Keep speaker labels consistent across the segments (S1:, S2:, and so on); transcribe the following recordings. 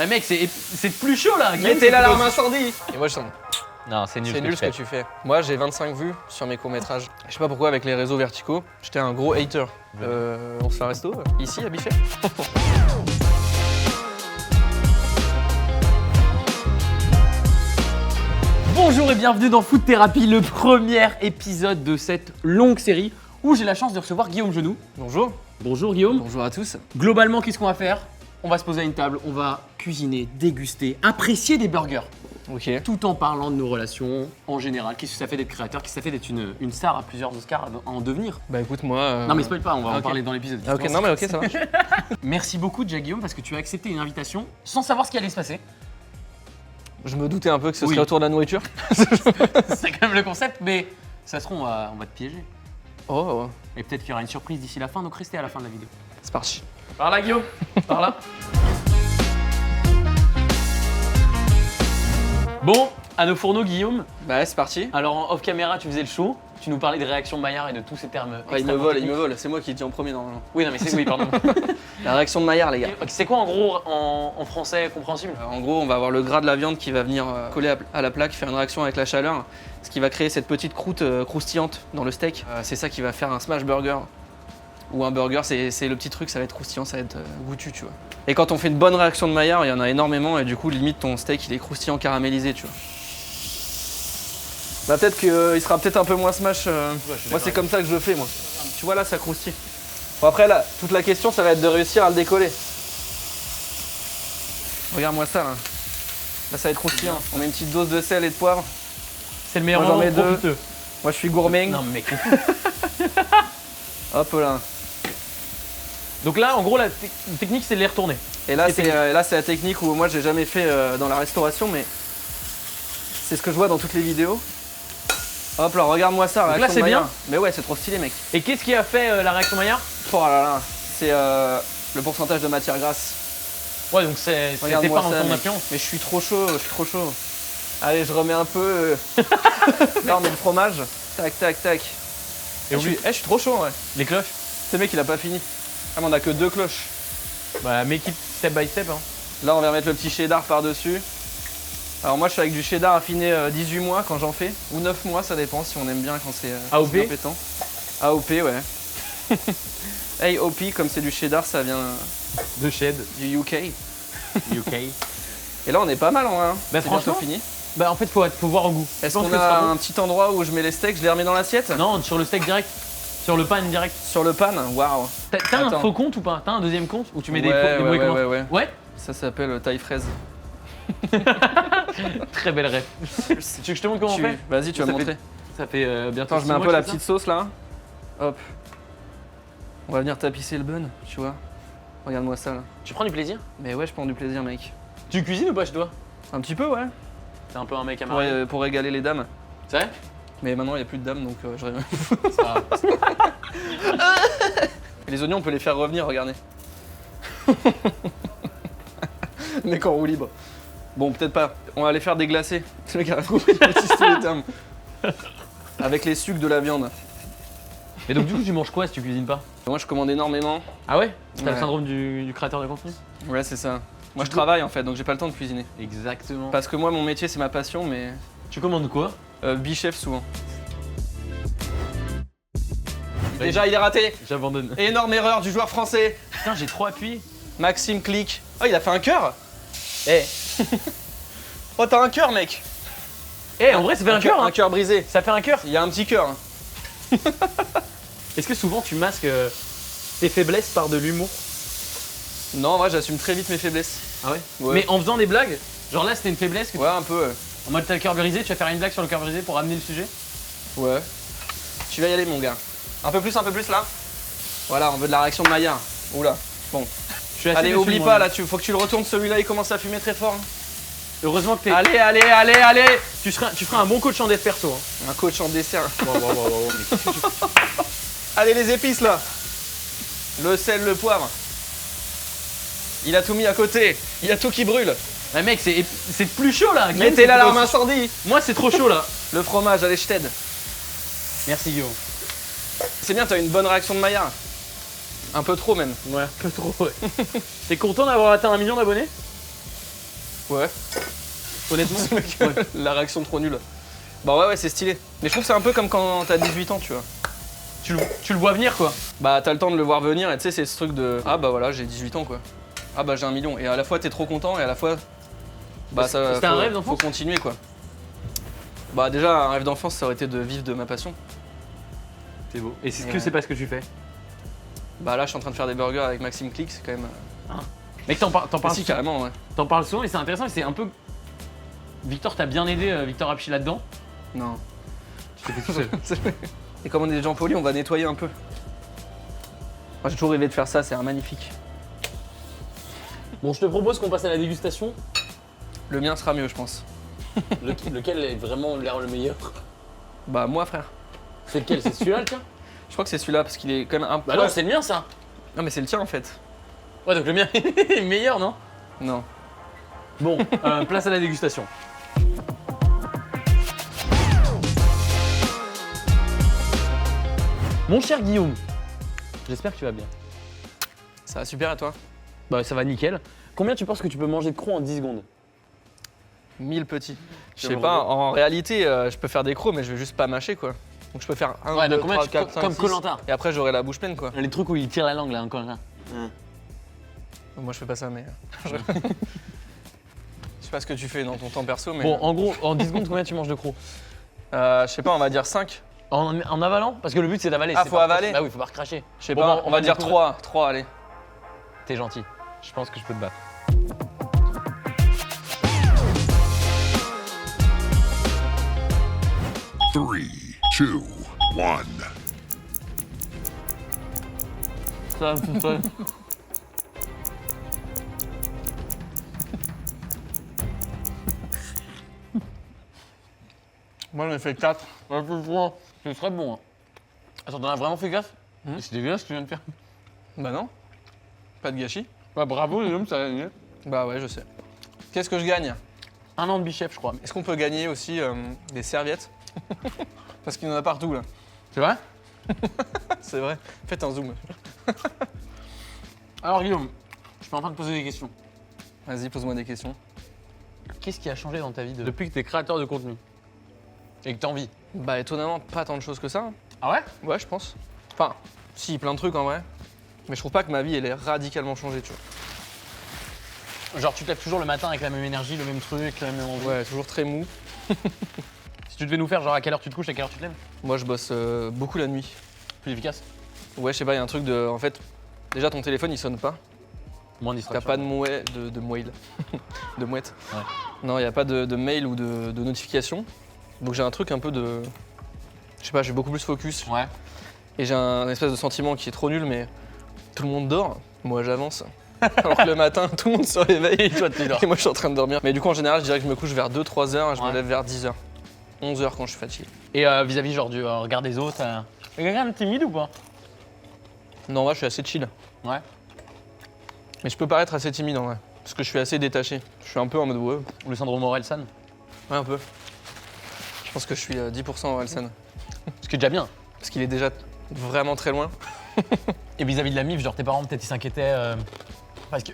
S1: Mais mec, c'est plus chaud là.
S2: Mettez l'alarme incendie. Et moi je sens.
S1: Non, c'est nul.
S2: C'est nul ce que tu fais. Moi j'ai 25 vues sur mes courts-métrages. Je sais pas pourquoi avec les réseaux verticaux, j'étais un gros hater. On se fait un resto ici à Biffet.
S1: Bonjour et bienvenue dans Food Therapy, le premier épisode de cette longue série où j'ai la chance de recevoir Guillaume Genoux.
S2: Bonjour.
S1: Bonjour Guillaume.
S2: Bonjour à tous.
S1: Globalement, qu'est-ce qu'on va faire? On va se poser à une table, on va cuisiner, déguster, apprécier des burgers.
S2: Ok.
S1: Tout en parlant de nos relations en général. Qu'est-ce que ça fait d'être créateur? Qu'est-ce que ça fait d'être une star à plusieurs Oscars à en devenir?
S2: Bah écoute moi...
S1: Non mais spoil pas, on va en
S2: ok.
S1: parler dans l'épisode.
S2: Ah, ok, non mais ok ça marche.
S1: Merci beaucoup déjà Guillaume parce que tu as accepté une invitation sans savoir ce qui allait se passer.
S2: Je me doutais un peu que ce
S1: Oui.
S2: serait autour de la nourriture.
S1: C'est quand même le concept, mais ça se trouve on va te piéger.
S2: Oh,
S1: Et peut-être qu'il y aura une surprise d'ici la fin, donc restez à la fin de la vidéo.
S2: c'est parti.
S1: Par là Guillaume, par là. Bon, à nos fourneaux Guillaume.
S2: Bah c'est parti.
S1: Alors en off caméra tu faisais le show, tu nous parlais de réaction de Maillard et de tous ces termes.
S2: Ouais, il me
S1: extrêmement
S2: vole,
S1: techniques.
S2: C'est moi qui dis en premier normalement.
S1: Oui non mais c'est oui pardon.
S2: La réaction de Maillard les gars.
S1: C'est quoi en gros en français compréhensible?
S2: En gros, on va avoir le gras de la viande qui va venir coller à la plaque, faire une réaction avec la chaleur, ce qui va créer cette petite croûte croustillante dans le steak. C'est ça qui va faire un smash burger. Ou un burger, c'est le petit truc, ça va être croustillant, ça va être goûtu, tu vois. Et quand on fait une bonne réaction de Maillard, il y en a énormément et du coup, limite, ton steak, il est croustillant caramélisé, tu vois. Bah peut-être qu'il sera peut-être un peu moins smash. Moi, c'est comme ça que je le fais, moi. Tu vois, là, ça croustille. Bon, après, là, toute la question, ça va être de réussir à le décoller. Regarde-moi ça, là. Là, ça va être croustillant. On met une petite dose de sel et de poivre.
S1: C'est le meilleur
S2: Moi, j'en
S1: moment
S2: mets deux.
S1: profiteux.
S2: Moi, je suis gourmet.
S1: Non mais mec.
S2: Hop là.
S1: Donc là en gros la technique c'est de les retourner.
S2: Et là,
S1: C'est
S2: c'est la technique où moi, j'ai jamais fait dans la restauration, mais c'est ce que je vois dans toutes les vidéos. Hop là, regarde-moi ça.
S1: Donc là,
S2: réaction
S1: c'est
S2: de Maillard.
S1: bien.
S2: Mais ouais, c'est trop stylé, mec.
S1: Et qu'est-ce qui a fait la réaction Maillard?
S2: Oh là là. C'est le pourcentage de matière grasse.
S1: Ouais donc c'était
S2: Regarde-moi
S1: pas en
S2: ça,
S1: ton
S2: mec.
S1: influence.
S2: Mais je suis trop chaud, Allez, je remets un peu. Là, on met le fromage. Tac, tac, tac.
S1: Et
S2: Je suis trop chaud, ouais.
S1: les cloches?
S2: C'est mec, il a pas fini. Ah, mais on a que 2 cloches.
S1: Bah make it step by step hein.
S2: Là, on va mettre le petit cheddar par-dessus. Alors, moi, je suis avec du cheddar affiné 18 mois quand j'en fais. Ou 9 mois, ça dépend si on aime bien quand c'est
S1: AOP?
S2: bien pétant. AOP, ouais. AOP, comme c'est du cheddar, ça vient
S1: De shed.
S2: du UK.
S1: UK.
S2: Et là, on est pas mal en vrai. Hein.
S1: Bah,
S2: C'est bientôt
S1: franchement,
S2: fini.
S1: Bah en fait faut voir au goût.
S2: Est-ce
S1: Je pense
S2: qu'on
S1: que ce
S2: a
S1: sera bon.
S2: un petit endroit où je mets les steaks, je les remets dans l'assiette?
S1: Non sur le steak direct. Sur le pan direct.
S2: Sur le pan? Waouh.
S1: T'as un
S2: Attends.
S1: faux compte ou pas? T'as un deuxième compte où tu mets des
S2: Ouais,
S1: mots
S2: ouais,
S1: écrits?
S2: ouais, ouais.
S1: Ouais.
S2: Ça s'appelle taille fraise.
S1: Très belle rêve. Tu veux que je te montre comment on fait?
S2: Vas-y, tu vas
S1: Ça
S2: me
S1: fait-
S2: montrer.
S1: Ça fait bientôt.
S2: Attends, je
S1: 6
S2: mets un
S1: mois
S2: peu
S1: que
S2: la
S1: je fais
S2: petite sauce là. Hop. On va venir tapisser le bun, tu vois. Regarde-moi ça là.
S1: ça. Tu prends du plaisir?
S2: Mais ouais, je prends du plaisir, mec.
S1: Tu cuisines ou pas chez toi?
S2: Un petit peu, ouais.
S1: T'es un peu un mec à
S2: Pour,
S1: marier.
S2: pour régaler les dames.
S1: C'est vrai?
S2: Mais maintenant, il n'y a plus de dames, donc je rêve.
S1: C'est pas grave.
S2: Et les oignons, on peut les faire revenir, regardez. Mec en roue libre. Bon, peut-être pas. On va les faire déglacer. C'est le mec a compris les termes. Avec les sucs de la viande.
S1: Mais donc du coup tu manges quoi si tu cuisines pas?
S2: Moi, je commande énormément.
S1: Ah ouais? T'as le
S2: Ouais.
S1: syndrome du créateur de contenu?
S2: Ouais, c'est ça. Moi, je travaille en fait, donc j'ai pas le temps de cuisiner.
S1: Exactement.
S2: Parce que moi, mon métier, c'est ma passion, mais
S1: Tu commandes quoi?
S2: bichef souvent. Déjà, il est raté.
S1: J'abandonne.
S2: Énorme erreur du joueur français.
S1: Putain j'ai trop appuyé.
S2: Maxime Click. Oh, il a fait un cœur. Eh. Oh, t'as un cœur, mec.
S1: Eh en vrai ça fait un cœur hein.
S2: Un cœur brisé.
S1: Ça fait un cœur.
S2: Il y a un petit cœur.
S1: Est-ce que souvent tu masques tes faiblesses par de l'humour?
S2: Non, en vrai, j'assume très vite mes faiblesses.
S1: Ah ouais?
S2: Ouais.
S1: Mais en faisant des blagues? Genre là c'était une faiblesse que
S2: Ouais, un peu.
S1: en mode t'as le cœur brisé, tu vas faire une blague sur le cœur brisé pour amener le sujet?
S2: Ouais. Tu vas y aller, mon gars. Un peu plus là. Voilà, on veut de la réaction de Maillard. Oula. Bon.
S1: Je suis assez
S2: Allez,
S1: déçu de
S2: oublie
S1: moi.
S2: pas, là, faut que tu le retournes, celui-là, il commence à fumer très fort. hein.
S1: Heureusement que t'es.
S2: Allez.
S1: Tu feras un bon coach en dev perso. Hein.
S2: Un coach en dessert.
S1: Mais qu'est-ce que tu fais?
S2: Allez, les épices, là. Le sel, le poivre. Il a tout mis à côté. Il y a tout qui brûle.
S1: Mais mec, c'est plus chaud là. Guillaume,
S2: Mettez
S1: c'est
S2: l'alarme
S1: trop-
S2: incendie.
S1: Moi, c'est trop chaud là.
S2: Le fromage, allez, je t'aide.
S1: Merci Guillaume.
S2: C'est bien, t'as une bonne réaction de Maillard. Un peu trop même.
S1: Ouais, un peu trop. Ouais. T'es content d'avoir atteint 1 million d'abonnés?
S2: Ouais.
S1: Honnêtement.
S2: Ce mec, la réaction trop nulle. Bah ouais, c'est stylé. Mais je trouve que c'est un peu comme quand t'as 18 ans, tu vois.
S1: Tu le vois venir quoi.
S2: Bah t'as le temps de le voir venir et tu sais, c'est ce truc de ah bah voilà, j'ai 18 ans quoi. Ah bah j'ai 1 million. Et à la fois t'es trop content et à la fois bah ça
S1: C'était un rêve d'enfance.
S2: faut continuer quoi. Bah déjà, un rêve d'enfance ça aurait été de vivre de ma passion.
S1: C'est beau. Et c'est ce
S2: Ouais.
S1: que c'est pas ce que tu fais.
S2: Bah là je suis en train de faire des burgers avec Maxime Click, c'est quand même.
S1: Mec, t'en parles
S2: Si carrément ouais.
S1: T'en parles souvent et c'est intéressant et c'est un peu. Victor t'a bien aidé, Victor Apchi là-dedans.
S2: Non.
S1: Tu t'es fait tout seul.
S2: Et comme on est des gens polis, on va nettoyer un peu. Moi j'ai toujours rêvé de faire ça, c'est un magnifique.
S1: Bon, je te propose qu'on passe à la dégustation.
S2: Le mien sera mieux je pense.
S1: Lequel est vraiment l'air le meilleur?
S2: Bah moi frère.
S1: C'est lequel? C'est celui-là le tien?
S2: Je crois que c'est celui-là parce qu'il est quand même un peu.
S1: Bah non, c'est le mien ça.
S2: Non mais c'est le tien en fait.
S1: Ouais, donc le mien est meilleur, non?
S2: Non.
S1: Bon, place à la dégustation. Mon cher Guillaume, j'espère que tu vas bien.
S2: Ça va super à toi?
S1: Bah ça va nickel. Combien tu penses que tu peux manger de crocs en 10 secondes?
S2: 1000 petits. Je sais
S1: J'aimerais
S2: pas,
S1: bien.
S2: en réalité, je peux faire des crocs, mais je vais juste pas mâcher quoi. Donc je peux faire 1,
S1: Ouais,
S2: 2,
S1: donc combien
S2: 3,
S1: tu-
S2: 4, 5,
S1: comme
S2: 6,
S1: Koh-Lanta.
S2: et après j'aurai la bouche pleine quoi.
S1: Les trucs où il tire la langue là, encore là.
S2: Moi je fais pas ça, mais. Je sais pas ce que tu fais dans ton temps perso, mais.
S1: Bon, en gros, en 10 secondes, combien tu manges de crocs?
S2: Je sais pas, on va dire 5.
S1: En avalant? Parce que le but c'est d'avaler.
S2: Ah,
S1: c'est
S2: faut
S1: pas
S2: avaler?
S1: Bah oui, faut pas recracher.
S2: Je sais
S1: Bon,
S2: pas,
S1: bah,
S2: on va dire
S1: découvrir.
S2: 3. 3, allez.
S1: T'es gentil. Je pense que je peux te battre.
S3: Three, two, one.
S1: Ça, c'est ça.
S2: Moi j'en ai fait 4.
S1: C'est très bon. Hein. Attends, t'en as vraiment fait gaffe? C'est dégueulasse ce que tu viens de faire.
S2: Bah non. Pas de gâchis.
S1: Bah bravo Guillaume, ça a gagné.
S2: Bah ouais, je sais. Qu'est-ce que je gagne?
S1: Un an de bichef, je crois.
S2: Est-ce qu'on peut gagner aussi des serviettes? Parce qu'il y en a partout là.
S1: C'est vrai?
S2: C'est vrai. Faites un zoom.
S1: Alors Guillaume, je suis en train de poser des questions.
S2: Vas-y, pose-moi des questions.
S1: Qu'est-ce qui a changé dans ta vie depuis que t'es créateur de contenu? Et que t'as envie?
S2: Bah étonnamment, pas tant de choses que ça.
S1: Ah ouais?
S2: Ouais, je pense. Enfin, si, plein de trucs en vrai. Mais je trouve pas que ma vie, elle ait radicalement changé, tu vois.
S1: Genre tu te lèves toujours le matin avec la même énergie, le même truc, la même envie.
S2: Ouais, toujours très mou.
S1: Si tu devais nous faire genre à quelle heure tu te couches, à quelle heure tu te lèves?
S2: Moi, je bosse beaucoup la nuit.
S1: Plus efficace?
S2: Ouais, je sais pas, il y a un truc de... En fait, déjà, ton téléphone, il sonne pas.
S1: Moins
S2: T'as
S1: distraction.
S2: pas de mouette, de moelle. De mouette.
S1: Ouais.
S2: Non, il y a pas de mail ou de notification. Donc j'ai un truc un peu de... Je sais pas, j'ai beaucoup plus focus.
S1: Ouais.
S2: Et j'ai un espèce de sentiment qui est trop nul, mais tout le monde dort. Moi, j'avance. Alors que le matin, tout le monde se réveille.
S1: Et toi tu dors.
S2: Et moi, je suis en train de dormir. Mais du coup, en général, je dirais que je me couche vers 2-3 heures et je
S1: Ouais.
S2: me lève vers 10 heures. 11 heures quand je suis fatigué.
S1: Et vis-à-vis genre du regard des autres, t'es quelqu'un de timide ou pas?
S2: Non, en vrai, je suis assez chill.
S1: Ouais.
S2: Mais je peux paraître assez timide en vrai. Parce que je suis assez détaché. Je suis un peu en mode ouais.
S1: Ou le syndrome Orelsan?
S2: Ouais, un peu. Je pense que je suis 10% en Orelsan.
S1: Ce qui est déjà bien.
S2: Parce qu'il est déjà vraiment très loin.
S1: Et vis-à-vis de la MIF, genre tes parents peut-être ils s'inquiétaient.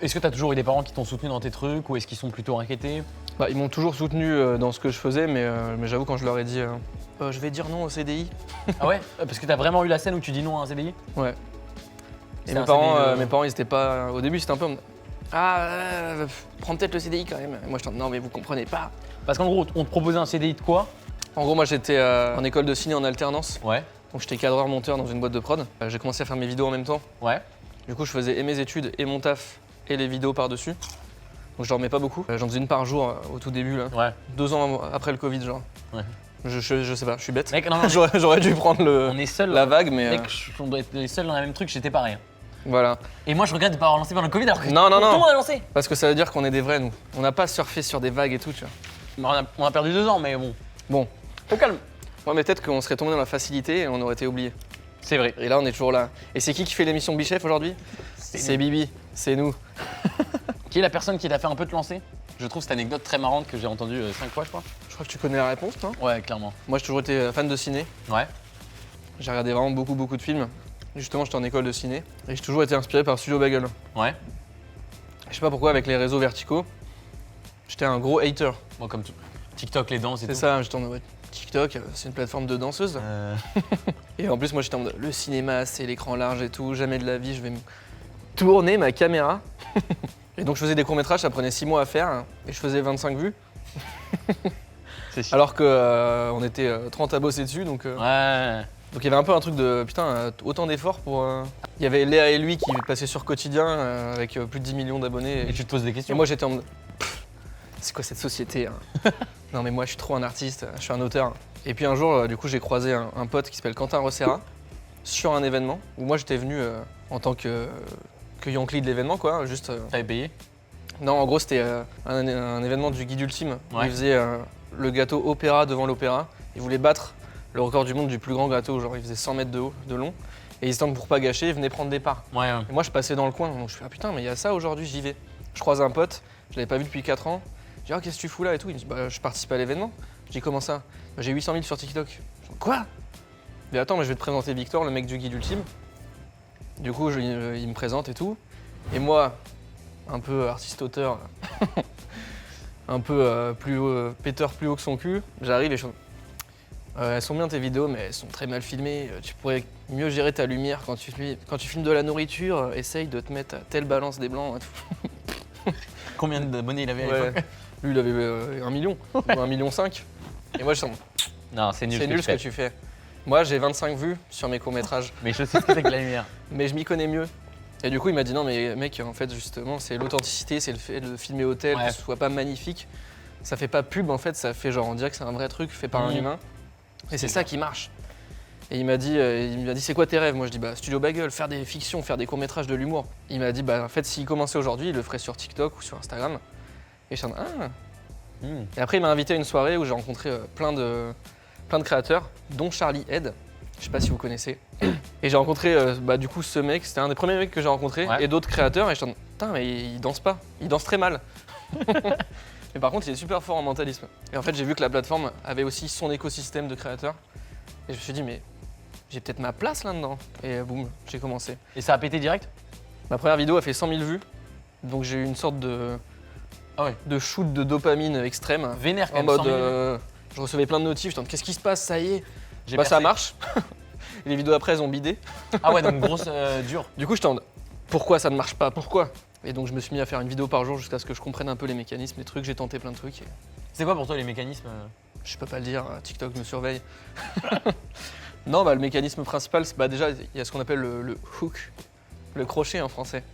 S1: Est-ce que t'as toujours eu des parents qui t'ont soutenu dans tes trucs ou est-ce qu'ils sont plutôt inquiétés?
S2: Bah, ils m'ont toujours soutenu dans ce que je faisais, mais j'avoue, quand je leur ai dit je vais dire non au CDI.
S1: Ah ouais? Parce que t'as vraiment eu la scène où tu dis non à un CDI?
S2: Ouais. Et
S1: C'est
S2: mes
S1: un
S2: parents,
S1: CDI,
S2: mes parents, ils étaient pas. Au début, c'était un peu. Ah, prends peut-être le CDI quand même. Et moi, je non, mais vous comprenez pas.
S1: Parce qu'en gros, on te proposait un CDI de quoi?
S2: En gros, moi, j'étais en école de ciné en alternance.
S1: Ouais.
S2: Donc, j'étais cadreur monteur dans une boîte de prod. J'ai commencé à faire mes vidéos en même temps.
S1: Ouais.
S2: Du coup, je faisais et mes études et mon taf et les vidéos par-dessus. Donc, je dormais pas beaucoup. J'en faisais une par jour au tout début, là.
S1: Ouais.
S2: 2 ans après le Covid, genre.
S1: Ouais.
S2: Je sais pas, je suis bête.
S1: Mec, non, non,
S2: J'aurais dû prendre
S1: on est seuls.
S2: la vague, mais
S1: Mec, on doit être les seuls dans le même truc, j'étais pareil.
S2: voilà.
S1: Et moi, je regrette de pas avoir lancé pendant le Covid alors que
S2: Non, non,
S1: tout le
S2: non.
S1: monde a lancé.
S2: Parce que ça veut dire qu'on est des vrais, nous. On n'a pas surfé sur des vagues et tout, tu vois.
S1: On a perdu 2 ans, mais bon.
S2: Bon.
S1: Au calme.
S2: Ouais, mais peut-être qu'on serait tombé dans la facilité et on aurait été oublié.
S1: C'est vrai.
S2: Et là, on est toujours là. Et c'est qui fait l'émission Bichef aujourd'hui? C'est Bibi, c'est nous.
S1: Qui est la personne qui t'a fait un peu te lancer? Je trouve cette anecdote très marrante que j'ai entendue 5 fois, je crois.
S2: Je crois que tu connais la réponse, non?
S1: Ouais, clairement.
S2: Moi, j'ai toujours été fan de ciné.
S1: Ouais.
S2: J'ai regardé vraiment beaucoup de films. Justement, j'étais en école de ciné. Et j'ai toujours été inspiré par Studio Bagel.
S1: Ouais.
S2: Je sais pas pourquoi, avec les réseaux verticaux, J'étais un gros hater.
S1: Moi, comme tout. TikTok, les danses et
S2: C'est
S1: tout.
S2: ça, j'étais en mode TikTok, c'est une plateforme de danseuses. Et en plus, moi, j'étais en mode le cinéma, c'est l'écran large et tout. Jamais de la vie, je vais me tourner ma caméra. Et donc, je faisais des courts-métrages, ça prenait 6 mois à faire. Et je faisais 25 vues.
S1: C'est chiant.
S2: Alors qu'on était 30 à bosser dessus. Donc,
S1: Ouais.
S2: donc, il y avait un peu un truc de putain, autant d'efforts pour. Il y avait Léa et lui qui passaient sur Quotidien avec plus de 10 millions d'abonnés.
S1: Et tu te poses des
S2: Et
S1: questions.
S2: moi, j'étais en mode c'est quoi cette société hein Non, mais moi, je suis trop un artiste, je suis un auteur. Et puis un jour, du coup, j'ai croisé un pote qui s'appelle Quentin Rossera sur un événement où moi, j'étais venu en tant que Yankee de l'événement, quoi. Juste.
S1: T'avais payé?
S2: Non, en gros, c'était un événement du Guide Ultime. Où
S1: Ouais.
S2: il faisait le gâteau opéra devant l'opéra. Il voulait battre le record du monde du plus grand gâteau. Genre, il faisait 100 mètres de haut, de long. Et ils pour pas gâcher, ils venaient prendre des parts.
S1: Ouais.
S2: Et moi, je passais dans le coin. Donc, je fais ah putain, mais il y a ça aujourd'hui, j'y vais. Je croise un pote, je l'avais pas vu depuis 4 ans. Je dis ah, qu'est-ce que tu fous là et tout. Il me dit bah, je participe à l'événement. Je dis comment ça? Bah, j'ai 800 000 sur TikTok. Je dis, quoi? Mais attends, mais je vais te présenter Victor, le mec du Guide Ultime. Du coup, il me présente et tout. Et moi, un peu artiste-auteur, un peu péteur plus haut que son cul, j'arrive et je elles sont bien tes vidéos, mais elles sont très mal filmées. Tu pourrais mieux gérer ta lumière quand tu filmes de la nourriture. Essaye de te mettre à telle balance des blancs. Et tout.
S1: Combien d'abonnés il avait à
S2: Ouais.
S1: l'époque?
S2: Lui, il avait 1 million ou 1,5 million. Et moi, je sens
S1: Non, c'est nul.
S2: c'est nul ce que tu fais. Moi, j'ai 25 vues sur mes courts-métrages,
S1: Mais je sais ce que c'est que la lumière.
S2: mais je m'y connais mieux. Et du coup, il m'a dit non, mais mec, en fait, justement, c'est l'authenticité, c'est le fait de filmer au tel,
S1: Ouais.
S2: que ce soit pas magnifique. Ça fait pas pub, en fait, ça fait genre, on dirait que c'est un vrai truc fait par un
S1: Mhm.
S2: humain. Et c'est ça qui marche. Et il m'a dit, c'est quoi tes rêves? Moi, je dis, bah, Studio Bagel, faire des fictions, faire des courts-métrages de l'humour. Il m'a dit, bah, en fait, s'il commençait aujourd'hui, il le ferait sur TikTok ou sur Instagram. Et je suis en mode, ah. Et après, il m'a invité à une soirée où j'ai rencontré plein de créateurs, dont Charlie Head. Je sais pas si vous connaissez. Et j'ai rencontré du coup ce mec, c'était un des premiers mecs que j'ai rencontré,
S1: Ouais.
S2: et d'autres créateurs, et je suis en mode, putain, mais il danse pas, il danse très mal. Mais par contre, il est super fort en mentalisme. Et en fait, j'ai vu que la plateforme avait aussi son écosystème de créateurs. Et je me suis dit, mais j'ai peut-être ma place là-dedans. Et boum, j'ai commencé.
S1: Et ça a pété direct?
S2: Ma première vidéo a fait 100 000 vues. Donc j'ai eu une sorte de,
S1: Ah ouais.
S2: de shoot de dopamine extrême.
S1: Vénère quand
S2: En
S1: même.
S2: mode,
S1: 100 000.
S2: je recevais plein de notifs, je me dis, qu'est-ce qui se passe, ça y est.
S1: J'ai
S2: Bah ça
S1: percé.
S2: marche. Et les vidéos après, elles ont bidé.
S1: Ah ouais, donc grosse dure.
S2: Du coup, je tente. Pourquoi ça ne marche pas? Pourquoi? Et donc je me suis mis à faire une vidéo par jour jusqu'à ce que je comprenne un peu les mécanismes, les trucs. J'ai tenté plein de trucs. Et
S1: C'est quoi pour toi les mécanismes?
S2: je peux pas le dire, TikTok me surveille. Non, bah, le mécanisme principal, c'est déjà, il y a ce qu'on appelle le hook, le crochet en français.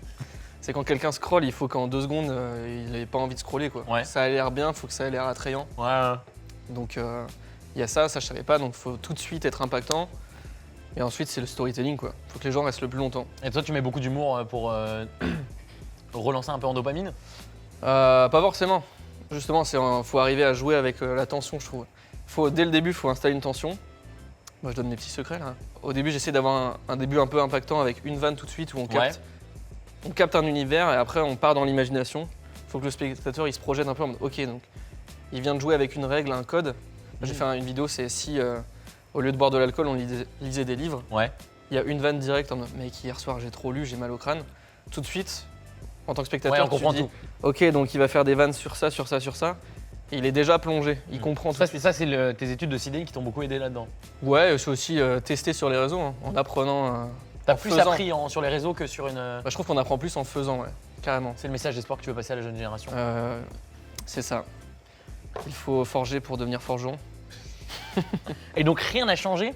S2: C'est quand quelqu'un scrolle, il faut qu'en 2 secondes, il n'ait pas envie de scroller, quoi.
S1: Ouais.
S2: Ça a l'air bien, il faut que ça ait l'air attrayant.
S1: Ouais.
S2: Donc il y a ça, je savais pas, donc il faut tout de suite être impactant. Et ensuite, c'est le storytelling, quoi. Faut que les gens restent le plus longtemps.
S1: Et toi, tu mets beaucoup d'humour pour relancer un peu en dopamine?
S2: Pas forcément. Justement, faut arriver à jouer avec la tension, je trouve. Dès le début, il faut installer une tension. Moi, je donne mes petits secrets, là. Au début, j'essaie d'avoir un début un peu impactant avec une vanne tout de suite où on capte un univers et après, on part dans l'imagination. Il faut que le spectateur, il se projette un peu en mode, ok, donc, il vient de jouer avec une règle, un code. Moi, j'ai fait une vidéo, c'est si, au lieu de boire de l'alcool, on lisait des livres.
S1: Ouais.
S2: Il y a une vanne directe en mode, mec, hier soir, j'ai trop lu, j'ai mal au crâne. Tout de suite, en tant que
S1: Ouais,
S2: spectateur,
S1: on comprend
S2: tu dis,
S1: tout.
S2: ok, donc il va faire des vannes sur ça, sur ça, sur ça. Et il est déjà plongé, il comprend tout.
S1: Ça, c'est tes études de CDI qui t'ont beaucoup aidé là-dedans.
S2: Ouais, c'est aussi testé sur les réseaux, hein, en apprenant.
S1: T'as
S2: En
S1: plus
S2: faisant.
S1: appris sur les réseaux que sur une.
S2: Bah, je trouve qu'on apprend plus en faisant, ouais, carrément.
S1: C'est le message d'espoir que tu veux passer à la jeune génération.
S2: C'est ça. Il faut forger pour devenir forgeron.
S1: Et donc rien n'a changé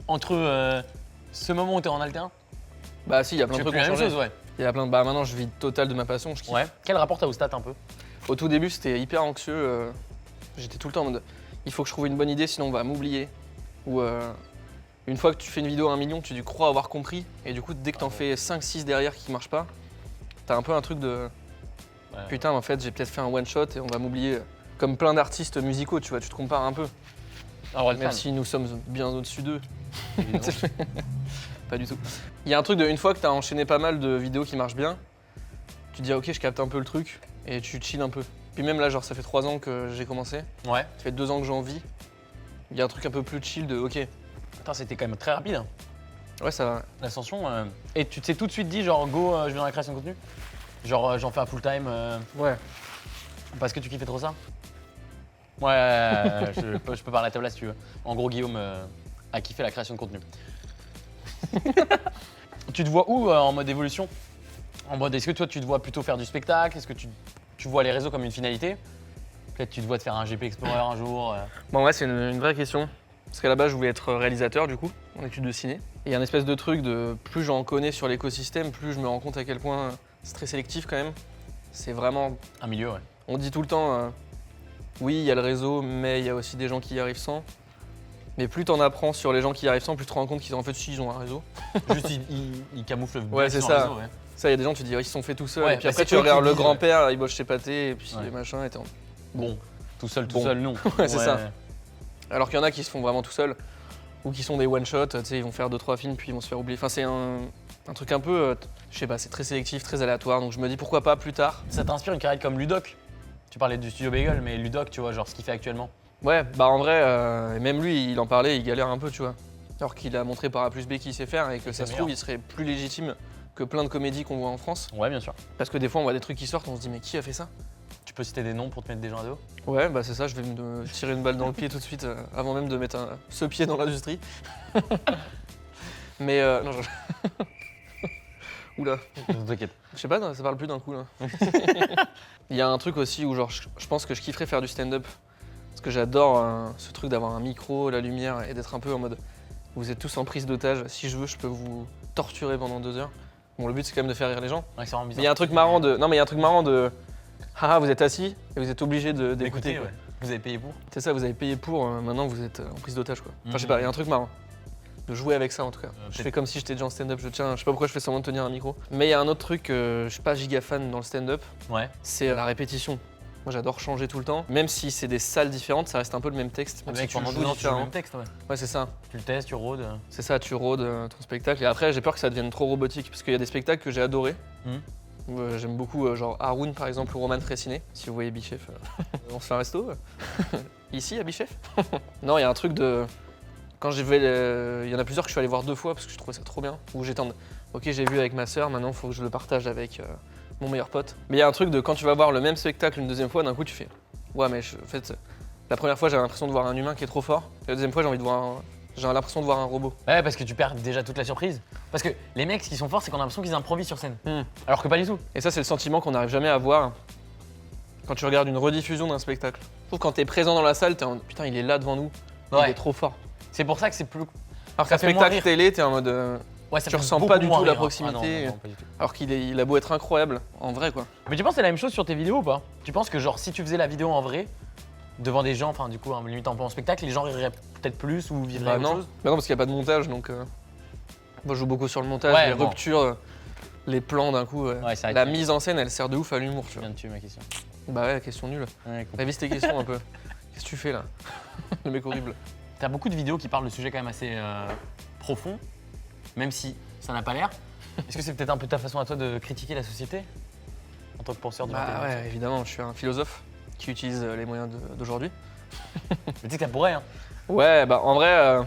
S1: entre ce moment où t'es en alterne?
S2: Bah si, il y a plein
S1: Tu
S2: de
S1: fais
S2: trucs
S1: plus
S2: qui
S1: la
S2: ont
S1: même
S2: changé.
S1: chose, ouais.
S2: Il y a plein de... Bah maintenant, je vis total de ma passion, je kiffe.
S1: Ouais. Quel rapport t'as au stat un peu?
S2: Au tout début, c'était hyper anxieux. J'étais tout le temps en mode, il faut que je trouve une bonne idée, sinon on va m'oublier. Ou une fois que tu fais une vidéo à 1 million, tu crois avoir compris. Et du coup, dès que t'en fais 5-6 derrière qui marchent pas, t'as un peu un truc de...
S1: Ouais.
S2: Putain, en fait, j'ai peut-être fait un one-shot et on va m'oublier. Comme plein d'artistes musicaux, tu vois, tu te compares un peu.
S1: Alors,
S2: Même si nous sommes bien au-dessus d'eux.
S1: évidemment.
S2: Pas du tout. Il y a un truc de, une fois que t'as enchaîné pas mal de vidéos qui marchent bien, tu te dis, ok, je capte un peu le truc et tu chill un peu. Puis même là, genre, ça fait 3 ans que j'ai commencé,
S1: Ouais.
S2: ça fait 2 ans que j'en vis. Il y a un truc un peu plus chill de, ok,
S1: Putain, c'était quand même très rapide, hein,
S2: ouais, ça va.
S1: l'ascension. Et tu t'es tout de suite dit, genre, go, je vais dans la création de contenu? Genre, j'en fais un full time.
S2: Ouais.
S1: Parce que tu kiffais trop ça? Ouais, je peux parler à ta place si tu veux. En gros, Guillaume a kiffé la création de contenu. Tu te vois où en mode évolution? En mode, est-ce que toi tu te vois plutôt faire du spectacle? Est-ce que tu vois les réseaux comme une finalité? Peut-être tu te vois te faire un GP Explorer un jour.
S2: Bon, ouais, c'est une vraie question. Parce qu'à la base, je voulais être réalisateur, du coup, en études de ciné. Et il y a une espèce de truc de plus j'en connais sur l'écosystème, plus je me rends compte à quel point c'est très sélectif quand même. C'est vraiment.
S1: Un milieu, ouais.
S2: On dit tout le temps, oui, il y a le réseau, mais il y a aussi des gens qui y arrivent sans. Mais plus t'en apprends sur les gens qui y arrivent sans, plus tu te rends compte qu'ils en fait si ils ont un réseau.
S1: Juste, ils camouflent bien
S2: Ouais, c'est
S1: sur le
S2: ça.
S1: réseau, ouais.
S2: Ça, il y a des gens, tu te dis, ils se sont fait tout seuls.
S1: Ouais,
S2: et puis
S1: bah,
S2: après,
S1: c'est
S2: tu
S1: eux
S2: regardes
S1: qui
S2: le
S1: disent,
S2: grand-père, il bosse chez Pathé, et puis
S1: Ouais.
S2: machin, et t'es en-
S1: Bon, tout seul,
S2: Bon.
S1: non.
S2: Ouais, c'est ça. Alors qu'il y en a qui se font vraiment tout seuls, ou qui sont des one-shots, tu sais, ils vont faire 2-3 films, puis ils vont se faire oublier. Enfin, c'est un truc un peu, je sais pas, c'est très sélectif, très aléatoire, donc je me dis pourquoi pas plus tard.
S1: Ça t'inspire une carrière comme Ludoc? Tu parlais du studio Bagel, mais Ludoc, tu vois, genre ce qu'il fait actuellement.
S2: Ouais, bah en vrai, et même lui, il en parlait, il galère un peu, tu vois. Alors qu'il a montré par A plus B qu'il sait faire, et que ça se trouve,
S1: meilleur.
S2: il serait plus légitime que plein de comédies qu'on voit en France.
S1: Ouais, bien sûr.
S2: Parce que des fois, on voit des trucs qui sortent, on se dit, mais qui a fait ça?
S1: Tu peux citer des noms pour te mettre des gens à dos?
S2: Ouais, bah c'est ça, je vais me tirer une balle dans le pied tout de suite, avant même de mettre ce pied dans l'industrie. Mais non, Oula,
S1: T'inquiète.
S2: je sais pas, non, ça parle plus d'un coup là. Il y a un truc aussi où genre je pense que je kifferais faire du stand-up. Parce que j'adore ce truc d'avoir un micro, la lumière et d'être un peu en mode vous êtes tous en prise d'otage, si je veux je peux vous torturer pendant 2 heures. Bon le but c'est quand même de faire rire les gens.
S1: Ouais, c'est vraiment
S2: Mais
S1: bizarre.
S2: il y a un truc marrant de. Non mais il y a un truc marrant de. Haha vous êtes assis et vous êtes obligé d'écouter.
S1: D'écouter,
S2: quoi.
S1: ouais. Vous avez payé pour?
S2: C'est ça, vous avez payé pour, maintenant vous êtes en prise d'otage quoi. Enfin je sais
S1: Mhm.
S2: pas, il y a un truc marrant. De jouer avec ça en tout cas. Je
S1: peut-être-
S2: fais comme si j'étais déjà en stand-up, je sais pas pourquoi je fais semblant de tenir un micro. Mais il y a un autre truc, je suis pas giga fan dans le stand-up,
S1: Ouais.
S2: c'est la répétition. Moi j'adore changer tout le temps. Même si c'est des salles différentes, ça reste un peu le même texte. Même si
S1: Mec,
S2: tu le
S1: pendant
S2: joues
S1: 2 ans, tu joues le
S2: différemment.
S1: même texte, ouais.
S2: Ouais c'est ça.
S1: Tu le testes, tu rôdes.
S2: C'est ça, tu rôdes ton spectacle. Et après j'ai peur que ça devienne trop robotique. Parce qu'il y a des spectacles que j'ai adorés.
S1: Mhm.
S2: J'aime beaucoup genre Haroun par exemple ou Roman Fressinet. Si vous voyez Bichef, on se fait un resto. Ici à Bichef. Non, il y a un truc de. Quand j'ai vu, il y en a plusieurs que je suis allé voir 2 fois parce que je trouvais ça trop bien. Où j'étais en. Ok, j'ai vu avec ma sœur, maintenant il faut que je le partage avec mon meilleur pote. Mais il y a un truc de quand tu vas voir le même spectacle une deuxième fois, d'un coup tu fais. Ouais, mais en fait, la première fois j'avais l'impression de voir un humain qui est trop fort. Et la deuxième fois j'ai envie de voir j'ai l'impression de voir un robot.
S1: Ouais, parce que tu perds déjà toute la surprise. Parce que les mecs, ce qui sont forts, c'est qu'on a l'impression qu'ils improvisent sur scène.
S2: Hmm.
S1: Alors que pas du tout.
S2: Et ça, c'est le sentiment qu'on n'arrive jamais à avoir quand tu regardes une rediffusion d'un spectacle. Je trouve que quand t'es présent dans la salle, t'es en putain, il est là devant nous, il
S1: Ouais.
S2: est trop fort.
S1: C'est pour ça que c'est plus.
S2: Alors
S1: Ça
S2: qu'un
S1: fait moins
S2: spectacle
S1: rire.
S2: télé, t'es en mode.
S1: Ouais, ça
S2: Tu
S1: fait
S2: ressens
S1: beaucoup
S2: pas du
S1: moins
S2: tout la
S1: rire, hein.
S2: proximité.
S1: Ah non, pas du tout.
S2: Alors il a beau être incroyable, en vrai quoi.
S1: Mais tu penses que c'est la même chose sur tes vidéos ou pas? Tu penses que genre si tu faisais la vidéo en vrai, devant des gens, enfin du coup limite un peu en spectacle, les gens riraient peut-être plus ou vivraient
S2: Bah
S1: autre
S2: non.
S1: chose?
S2: Bah non, parce qu'il n'y a pas de montage donc. Moi je joue beaucoup sur le montage,
S1: Ouais,
S2: les
S1: bon.
S2: ruptures, les plans d'un coup.
S1: Ouais, ça
S2: La mise en scène elle sert de ouf à l'humour, tu
S1: Je
S2: vois.
S1: viens de tuer ma question.
S2: Bah ouais, question nulle.
S1: Ouais, cool.
S2: Révise tes questions un peu. Qu'est-ce que tu fais là? Le mec horrible.
S1: T'as beaucoup de vidéos qui parlent de sujets quand même assez profonds, même si ça n'a pas l'air. Est-ce que c'est peut-être un peu ta façon à toi de critiquer la société en tant que penseur du
S2: Bah
S1: XXIe siècle?
S2: ouais, évidemment, je suis un philosophe qui utilise les moyens d'aujourd'hui.
S1: Mais tu sais que ça pourrait, hein.
S2: Ouais, bah en vrai,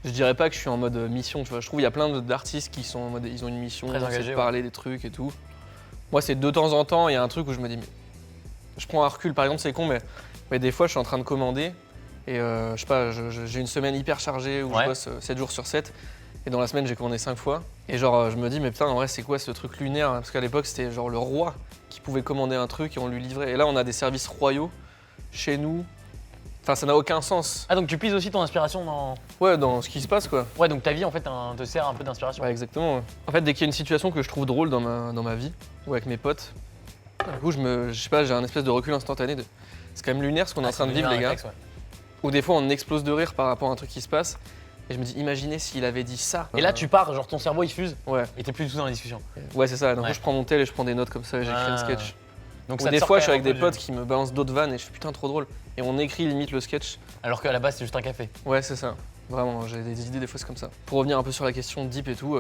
S2: je dirais pas que je suis en mode mission, tu vois. Je trouve qu'il y a plein d'artistes qui sont en mode, ils ont une mission,
S1: Très
S2: c'est
S1: engagés,
S2: de parler des trucs et tout. Moi, c'est de temps en temps, il y a un truc où je me dis, mais je prends un recul, par exemple, c'est con, mais des fois, je suis en train de commander et je sais pas, j'ai une semaine hyper chargée où
S1: Ouais.
S2: je bosse 7 jours sur 7. Et dans la semaine, j'ai commandé 5 fois. Et genre, je me dis, mais putain, en vrai, c'est quoi ce truc lunaire? Parce qu'à l'époque, c'était genre le roi qui pouvait commander un truc et on lui livrait. Et là, on a des services royaux chez nous. Enfin, ça n'a aucun sens.
S1: Ah donc tu puises aussi ton inspiration dans...
S2: Ouais, dans ce qui se passe, quoi.
S1: Ouais, donc ta vie en fait te sert un peu d'inspiration.
S2: Ouais, exactement. En fait, dès qu'il y a une situation que je trouve drôle dans ma vie, ou avec mes potes, du coup, je sais pas, j'ai un espèce de recul instantané de. C'est quand même lunaire ce qu'on est en train de vivre, les gars. Ou des fois, on explose de rire par rapport à un truc qui se passe. Et je me dis, imaginez s'il avait dit ça.
S1: Et là tu pars, genre ton cerveau il fuse
S2: Ouais,
S1: et t'es plus du tout dans la discussion.
S2: ouais, c'est ça. Donc,
S1: Ouais.
S2: je prends mon tel et je prends des notes comme ça et j'écris un
S1: Ah.
S2: sketch.
S1: Donc
S2: Ou
S1: ça te
S2: des
S1: sort
S2: fois,
S1: quand
S2: je suis
S1: même
S2: avec
S1: un
S2: des
S1: peu
S2: potes qui me balancent d'autres vannes et je fais putain, trop drôle. Et on écrit limite le sketch.
S1: Alors qu'à la base c'est juste un café.
S2: Ouais, c'est ça. Vraiment, j'ai des idées des fois, c'est comme ça. Pour revenir un peu sur la question deep et tout,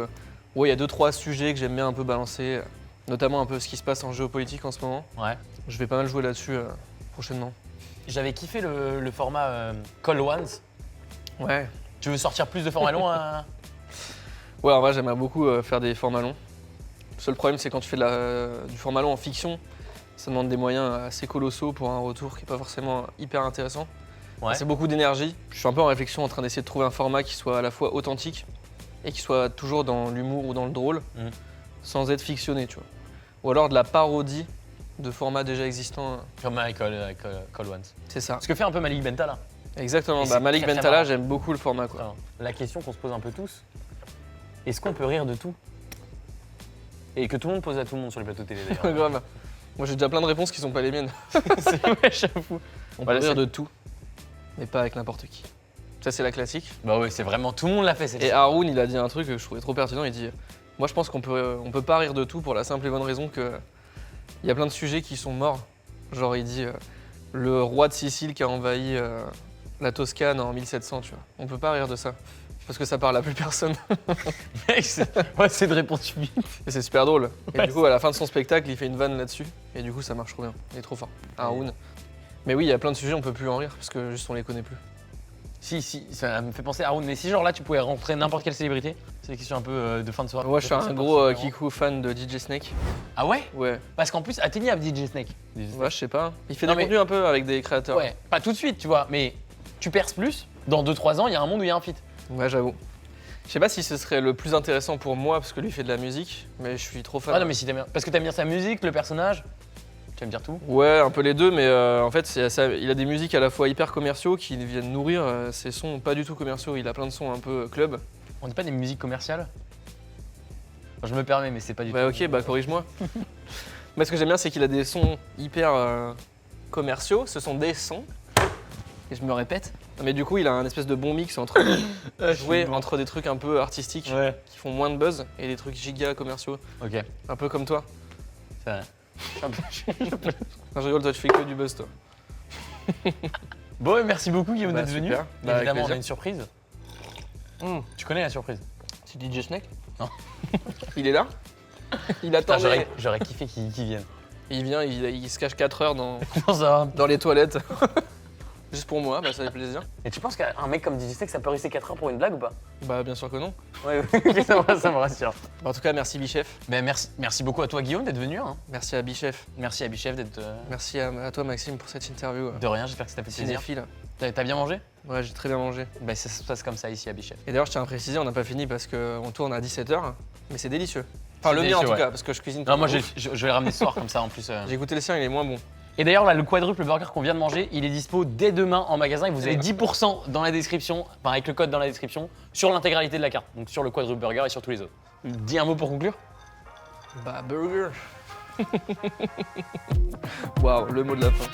S2: ouais, il y a 2-3 sujets que j'aime bien un peu balancer, notamment un peu ce qui se passe en géopolitique en ce moment.
S1: Ouais.
S2: Je vais pas mal jouer là-dessus prochainement.
S1: J'avais kiffé le format Call Ones.
S2: Ouais.
S1: Tu veux sortir plus de formats longs
S2: Ouais, en vrai, j'aimerais beaucoup faire des formats longs. Le seul problème, c'est quand tu fais du format long en fiction, Ça demande des moyens assez colossaux pour un retour qui n'est pas forcément hyper intéressant.
S1: Ouais.
S2: C'est beaucoup d'énergie. Je suis un peu en réflexion en train d'essayer de trouver un format qui soit à la fois authentique et qui soit toujours dans l'humour ou dans le drôle, sans être fictionné, tu vois. Ou alors de la parodie de formats déjà existants.
S1: Comme avec Call Ones.
S2: C'est ça.
S1: Ce que fait un peu Malik Bentala.
S2: Exactement.
S1: Et c'est
S2: Malik
S1: très, très
S2: Bentala,
S1: marrant.
S2: j'aime beaucoup le format, quoi.
S1: Alors, la question qu'on se pose un peu tous, est-ce qu'on peut rire de tout? Et que tout le monde pose à tout le monde sur les plateaux télé d'ailleurs.
S2: Grave. Moi, j'ai déjà plein de réponses qui sont pas les miennes.
S1: C'est vrai, j'avoue.
S2: On
S1: Bah,
S2: peut
S1: c'est-
S2: rire de tout, mais pas avec n'importe qui. Ça, c'est la classique.
S1: Bah ouais, c'est vraiment tout le monde l'a fait cette
S2: Et Haroun, il a dit un truc que je trouvais trop pertinent. Il dit moi, je pense qu'on peut pas rire de tout pour la simple et bonne raison que il y a plein de sujets qui sont morts. Genre, il dit le roi de Sicile qui a envahi la Toscane en 1700, tu vois. On peut pas rire de ça. Parce que ça parle à plus personne.
S1: Mec, c'est de réponse subite.
S2: Et c'est super drôle. Et
S1: Ouais,
S2: du coup, à la fin de son spectacle, il fait une vanne là-dessus. Et du coup, ça marche trop bien. Il est trop fort. Haroun. Mais oui, il y a plein de sujets, on peut plus en rire parce que juste on les connaît plus.
S1: Si, ça me fait penser à Haroun. Mais si genre là, tu pouvais rentrer n'importe quelle célébrité, c'est des questions un peu de fin de soirée.
S2: Moi, je suis un
S1: Ça
S2: gros
S1: passe,
S2: Kikou fan de DJ Snake.
S1: Ah ouais?
S2: Ouais.
S1: Parce qu'en plus, atteignable DJ Snake.
S2: Ouais, je sais pas. Il fait
S1: Non,
S2: des
S1: mais-
S2: contenus un peu avec des créateurs.
S1: Ouais, pas tout de suite, tu vois, mais tu perces plus. Dans 2-3 ans, il y a un monde où il y a un feat.
S2: Ouais, j'avoue. Je sais pas si ce serait le plus intéressant pour moi parce que lui fait de la musique, mais je suis trop fan.
S1: Ah non, mais si t'aimes bien. Parce que t'aimes bien sa musique, le personnage. Tu aimes dire tout.
S2: Ouais, un peu les deux, mais en fait, il a des musiques à la fois hyper commerciaux qui viennent nourrir ses sons pas du tout commerciaux. Il a plein de sons un peu club.
S1: On dit pas des musiques commerciales? Enfin, je me permets, mais c'est pas du
S2: Bah
S1: tout.
S2: ok, bah corrige-moi. Mais ce que j'aime bien, c'est qu'il a des sons hyper commerciaux. Ce sont des sons. Et je me répète. Mais du coup, il a un espèce de bon mix entre jouer entre des trucs un peu artistiques
S1: Ouais.
S2: qui font moins de buzz et des trucs giga commerciaux.
S1: Ok,
S2: Un peu comme toi.
S1: c'est vrai.
S2: Non, je rigole, toi tu fais que du buzz, toi.
S1: Bon, merci beaucoup Guillaume
S2: Bah,
S1: d'être venu.
S2: super. Bah, avec
S1: Évidemment, on a
S2: plaisir.
S1: une surprise. Tu connais la surprise?
S2: C'est DJ Snake?
S1: Non.
S2: Il est là? Il
S1: Putain,
S2: attend.
S1: j'aurais kiffé qu'il vienne.
S2: Il vient, il se cache 4 heures dans
S1: Ça va.
S2: les toilettes. Juste pour moi, bah ça fait plaisir.
S1: Et tu penses qu'un mec comme DJ Snake, ça peut rester 4 heures pour une blague ou pas?
S2: Bah bien sûr que non.
S1: Ouais, ça me rassure.
S2: Bah, en tout cas, merci Bichef.
S1: Mais merci beaucoup à toi Guillaume d'être venu. Hein.
S2: Merci à Bichef.
S1: Merci à Bichef d'être.
S2: Merci à toi Maxime pour cette interview.
S1: De rien, j'espère que ça t'a fait plaisir.
S2: Cinéphile.
S1: T'as bien mangé?
S2: Ouais, j'ai très bien mangé.
S1: Bah ça se passe comme ça ici à Bichef.
S2: Et d'ailleurs, je tiens à préciser, on n'a pas fini parce qu'on tourne à 17h, mais c'est délicieux. Enfin,
S1: C'est
S2: le mien en
S1: délicieux,
S2: tout
S1: ouais.
S2: cas, parce que je cuisine.
S1: Non, moi
S2: comme
S1: je
S2: un ouf.
S1: vais le ramener ce soir comme ça en plus.
S2: J'ai goûté le sien, il est moins bon.
S1: Et d'ailleurs là, le quadruple burger qu'on vient de manger, il est dispo dès demain en magasin et vous avez 10% dans la description, enfin avec le code dans la description, sur l'intégralité de la carte. Donc sur le quadruple burger et sur tous les autres. Dis un mot pour conclure.
S2: Bah, burger. Waouh, le mot de la fin.